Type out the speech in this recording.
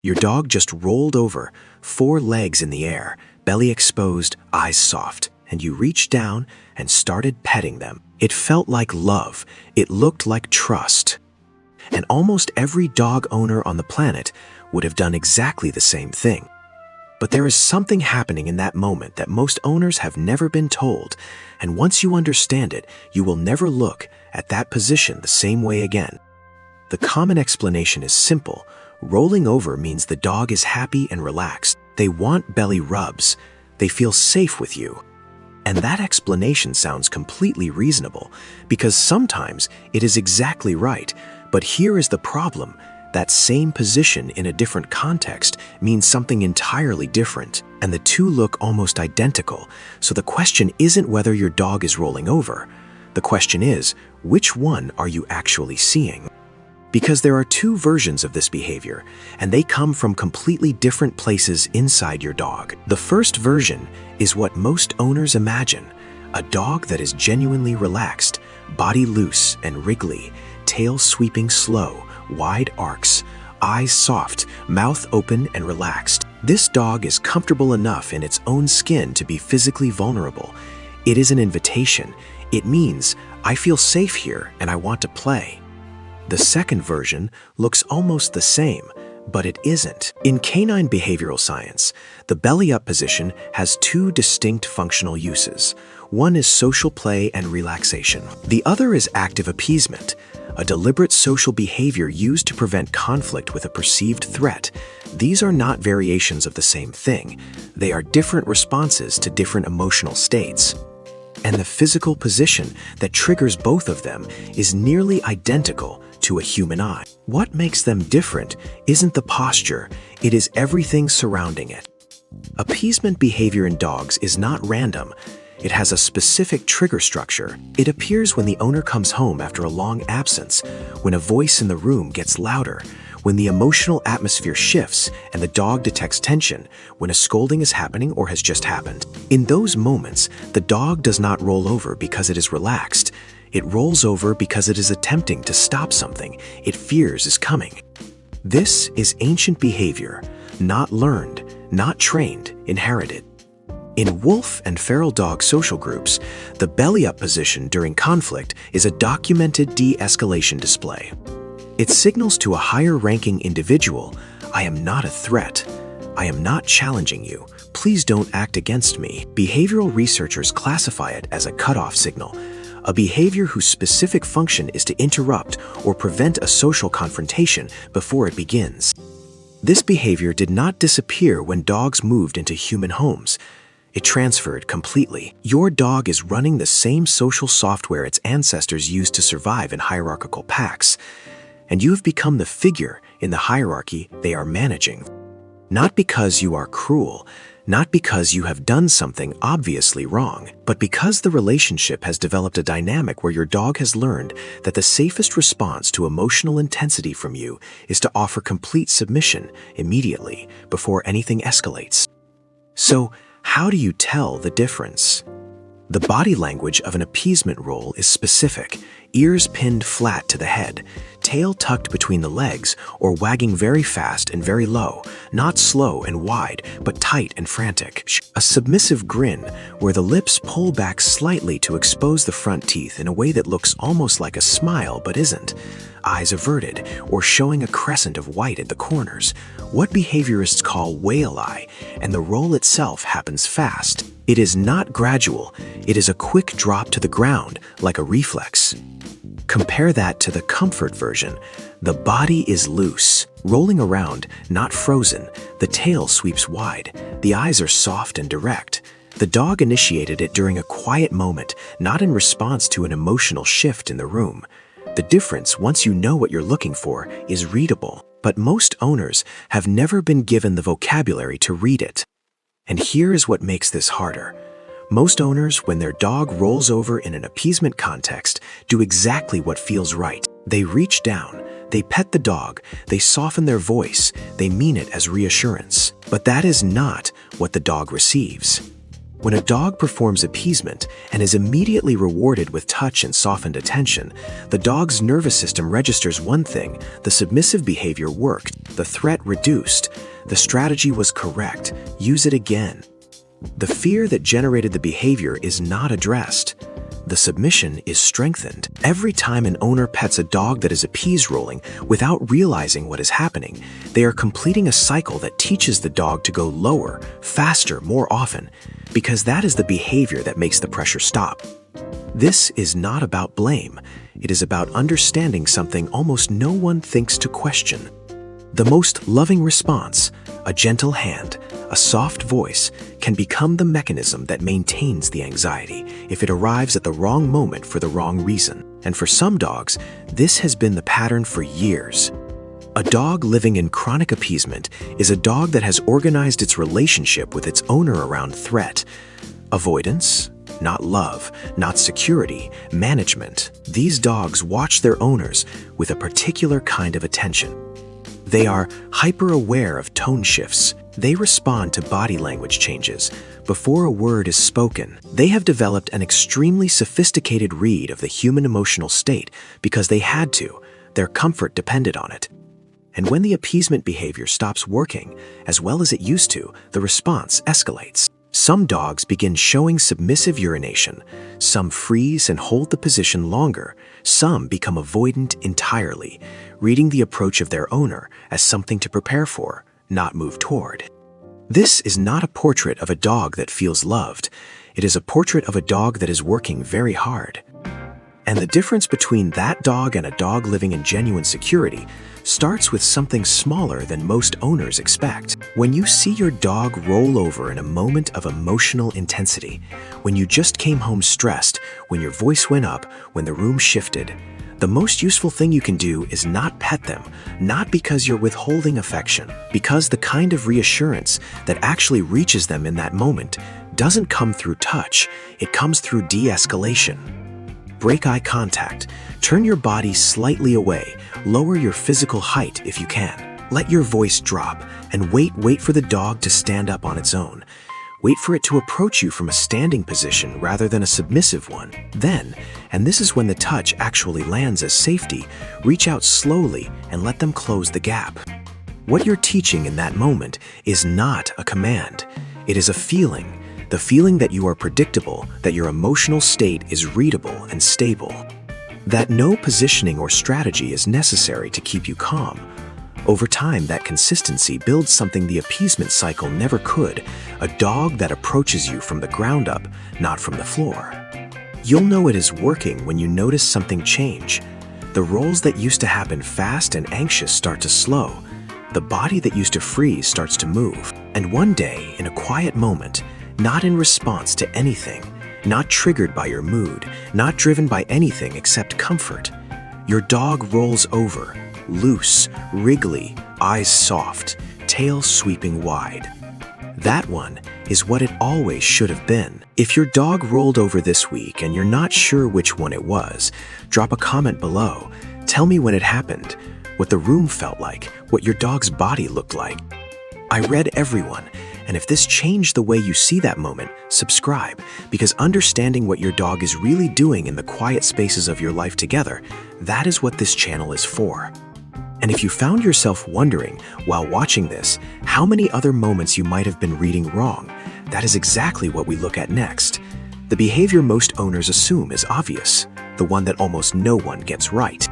Your dog just rolled over, 4 legs in the air, belly exposed, eyes soft, and you reached down and started petting them. It felt like love. It looked like trust. And almost every dog owner on the planet would have done exactly the same thing. But there is something happening in that moment that most owners have never been told, and once you understand it, you will never look at that position the same way again. The common explanation is simple. Rolling over means the dog is happy and relaxed. They want belly rubs. They feel safe with you. And that explanation sounds completely reasonable, because sometimes it is exactly right. But here is the problem. That same position in a different context means something entirely different, and the two look almost identical. So the question isn't whether your dog is rolling over. The question is, which one are you actually seeing? Because there are 2 versions of this behavior, and they come from completely different places inside your dog. The first version is what most owners imagine: a dog that is genuinely relaxed, body loose and wriggly, tail sweeping slow, wide arcs, eyes soft, mouth open and relaxed. This dog is comfortable enough in its own skin to be physically vulnerable. It is an invitation. It means, I feel safe here and I want to play. The second version looks almost the same, but it isn't. In canine behavioral science, the belly-up position has 2 distinct functional uses. One is social play and relaxation. The other is active appeasement, a deliberate social behavior used to prevent conflict with a perceived threat. These are not variations of the same thing. They are different responses to different emotional states. And the physical position that triggers both of them is nearly identical to a human eye. What makes them different isn't the posture, it is everything surrounding it. Appeasement behavior in dogs is not random. It has a specific trigger structure. It appears when the owner comes home after a long absence, when a voice in the room gets louder, when the emotional atmosphere shifts and the dog detects tension, when a scolding is happening or has just happened. In those moments, the dog does not roll over because it is relaxed. It rolls over because it is attempting to stop something it fears is coming. This is ancient behavior, not learned, not trained, inherited. In wolf and feral dog social groups, the belly-up position during conflict is a documented de-escalation display. It signals to a higher-ranking individual, I am not a threat. I am not challenging you. Please don't act against me. Behavioral researchers classify it as a cutoff signal, a behavior whose specific function is to interrupt or prevent a social confrontation before it begins. This behavior did not disappear when dogs moved into human homes. It transferred completely. Your dog is running the same social software its ancestors used to survive in hierarchical packs, and you have become the figure in the hierarchy they are managing. Not because you are cruel, not because you have done something obviously wrong, but because the relationship has developed a dynamic where your dog has learned that the safest response to emotional intensity from you is to offer complete submission immediately before anything escalates. So, how do you tell the difference? The body language of an appeasement roll is specific: ears pinned flat to the head, tail tucked between the legs or wagging very fast and very low, not slow and wide, but tight and frantic. A submissive grin where the lips pull back slightly to expose the front teeth in a way that looks almost like a smile but isn't. Eyes averted or showing a crescent of white at the corners, what behaviorists call whale eye, and the roll itself happens fast. It is not gradual, it is a quick drop to the ground, like a reflex. Compare that to the comfort version. The body is loose, rolling around, not frozen. The tail sweeps wide. The eyes are soft and direct. The dog initiated it during a quiet moment, not in response to an emotional shift in the room. The difference, once you know what you're looking for, is readable. But most owners have never been given the vocabulary to read it. And here is what makes this harder. Most owners, when their dog rolls over in an appeasement context, do exactly what feels right. They reach down, they pet the dog, they soften their voice, they mean it as reassurance. But that is not what the dog receives. When a dog performs appeasement and is immediately rewarded with touch and softened attention, the dog's nervous system registers one thing: the submissive behavior worked, the threat reduced, the strategy was correct, use it again. The fear that generated the behavior is not addressed. The submission is strengthened. Every time an owner pets a dog that is appease rolling without realizing what is happening, they are completing a cycle that teaches the dog to go lower, faster, more often, because that is the behavior that makes the pressure stop. This is not about blame. It is about understanding something almost no one thinks to question. The most loving response, a gentle hand, a soft voice, can become the mechanism that maintains the anxiety if it arrives at the wrong moment for the wrong reason. And for some dogs, this has been the pattern for years. A dog living in chronic appeasement is a dog that has organized its relationship with its owner around threat, avoidance, not love, not security, management. These dogs watch their owners with a particular kind of attention. They are hyper-aware of tone shifts. They respond to body language changes before a word is spoken. They have developed an extremely sophisticated read of the human emotional state because they had to. Their comfort depended on it. And when the appeasement behavior stops working as well as it used to, the response escalates. Some dogs begin showing submissive urination, some freeze and hold the position longer, some become avoidant entirely, reading the approach of their owner as something to prepare for, not move toward. This is not a portrait of a dog that feels loved. It is a portrait of a dog that is working very hard. And the difference between that dog and a dog living in genuine security starts with something smaller than most owners expect. When you see your dog roll over in a moment of emotional intensity, when you just came home stressed, when your voice went up, when the room shifted, the most useful thing you can do is not pet them, not because you're withholding affection, because the kind of reassurance that actually reaches them in that moment doesn't come through touch, it comes through de-escalation. Break eye contact, turn your body slightly away, lower your physical height if you can. Let your voice drop, and wait for the dog to stand up on its own. Wait for it to approach you from a standing position rather than a submissive one. Then, and this is when the touch actually lands as safety, reach out slowly and let them close the gap. What you're teaching in that moment is not a command. It is a feeling. The feeling that you are predictable, that your emotional state is readable and stable. That no positioning or strategy is necessary to keep you calm. Over time, that consistency builds something the appeasement cycle never could, a dog that approaches you from the ground up, not from the floor. You'll know it is working when you notice something change. The rolls that used to happen fast and anxious start to slow. The body that used to freeze starts to move. And one day, in a quiet moment, not in response to anything, not triggered by your mood, not driven by anything except comfort, your dog rolls over, loose, wriggly, eyes soft, tail sweeping wide. That one is what it always should have been. If your dog rolled over this week and you're not sure which one it was, drop a comment below. Tell me when it happened, what the room felt like, what your dog's body looked like. I read everyone, and if this changed the way you see that moment, subscribe, because understanding what your dog is really doing in the quiet spaces of your life together, that is what this channel is for. And if you found yourself wondering, while watching this, how many other moments you might have been reading wrong, that is exactly what we look at next. The behavior most owners assume is obvious, the one that almost no one gets right.